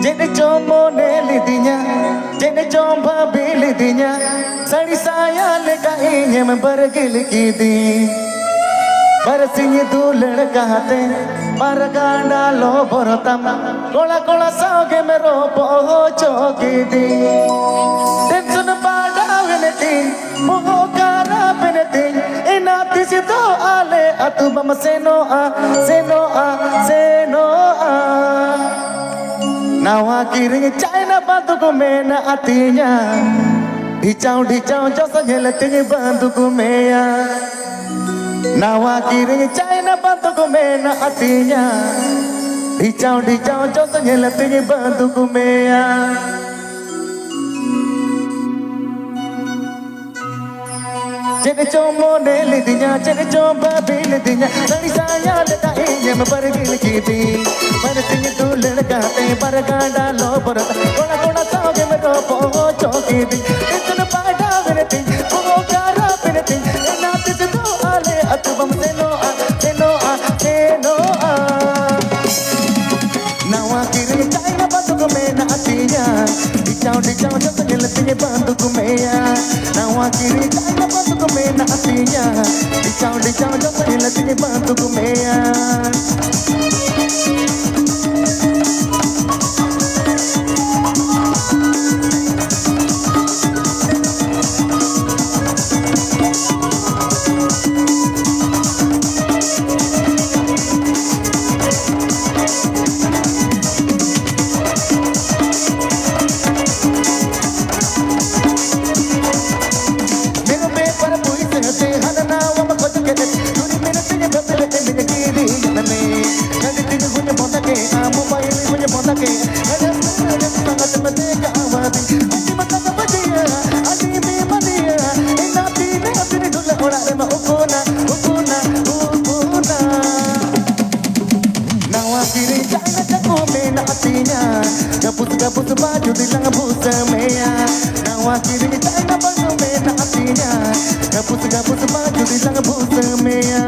Jene chomo ne lidinya, jene chomba be lidinya, sari saya lega inye me bargil ki di. Barsinye du ladka hate, marganda lo borotam, kola kola sauge me ro pocho ki di. Tension pada veneti, moho kara veneti, ina tisi to ale atu mama seno a, seno a, seno a. Nawa kiring China bantu ko mena atinya, dicau josa nyeleting bantu ko meya. Nawa kiring China bantu ko mena atinya, dicau josa nyeleting bantu ko meya. Jene chomo ne lidinya, jene chomba be lidinya, sari saya lega inye me bargil ki di. Barsinye du ladka te barganda lo borata, kola kola sauge me ro pocho ki di. Tension pada veneti, moho kara veneti, ena tisi to ale atubam seno a, seno a, seno a. Nawa kiring China bantu ko mena atinya, dicau josa nyeleting bantu ko meya. Nawa kiring China bantu ko mena atinya, dicau josa nyeleting bantu ko meya. Gabus baju di lang busa meya. Nawa kiring China bantu mena atinya, gabus baju di lang busa meya.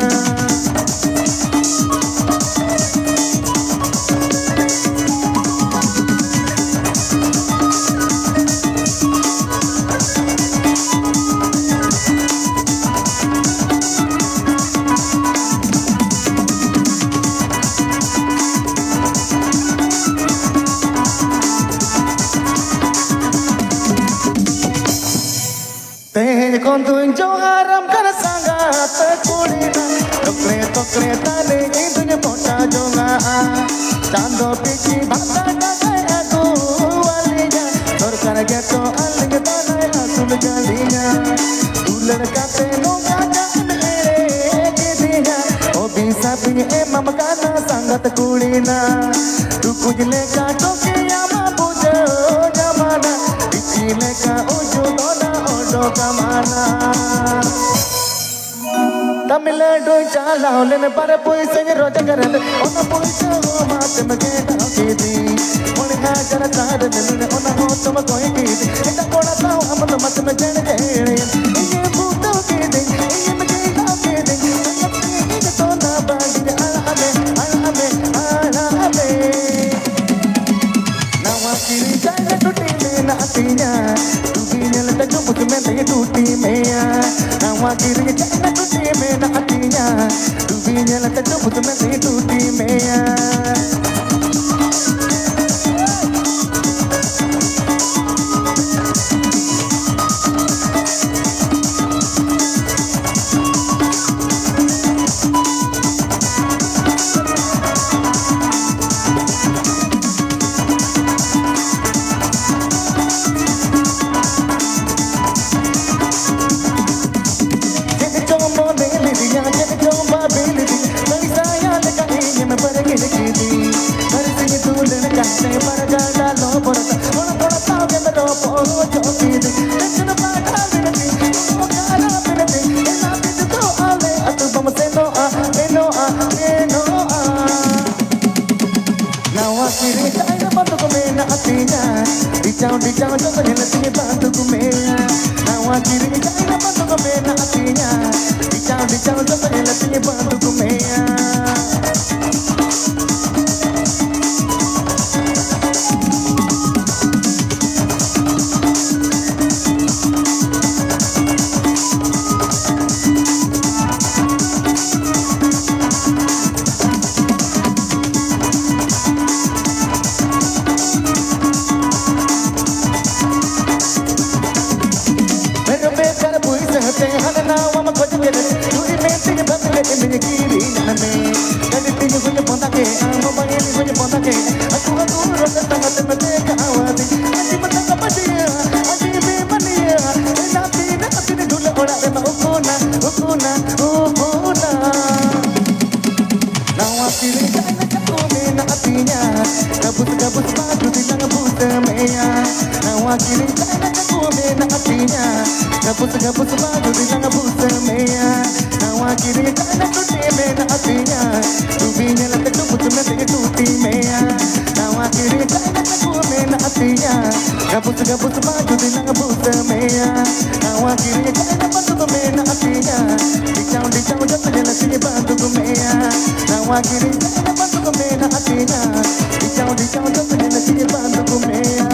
Con tu jo aram kar sangat kulina, tokre tale indunya pota jonga. Chando pichi bhata dagai tu alinya, dorkar geto aling tanai asul galinya. Dular kate no kaja mere kidinya, obi sabi emam kana sangat kulina. Tu kujle ka tokiya ma pujo jamana, pichi leka uju dona odo kamana. Tamilnadu chalao lene para puise roja karan, ona puise ho maat mage na kidi. Mone ha jara tar lene ona ho tum koi kidi. Eta kola tao am to mat me jane jane. Ye puto kidi, ye mage na kidi. Ye to na bandi ala ame. Nawa kiri jane tuti me na atinya, tubi nyel ta jo mujh me te tuti meya. Nawa kiri jane tuti me na atinya, tubi nyel ta jo mujh me te tuti meya. Dicau josa nyeleting bantu ko meya. Nawa kiring China bantu ko mena atinya, dicau josa nyeleting bantu ko meya. aku rasa sangat merdeka awadi aji mata kapadia aji bemania napi dulu orang tema ukuna nawa kiri kana kakume na atinya kabus maju di lang buta meya nawa kiri kana kakume na atinya kabus maju di lang buta meya nawa kiri kana tutime na atinya tubinya lang kabus na te tuti meya nawa kiri kana kakume na atinya kabus maju di lang buta meya nawa kiri kana patume na atinya dicau jatuhnya nasinya bantu meya nawa kiri kana patume na atinya dicau jatuhnya nasinya bantu meya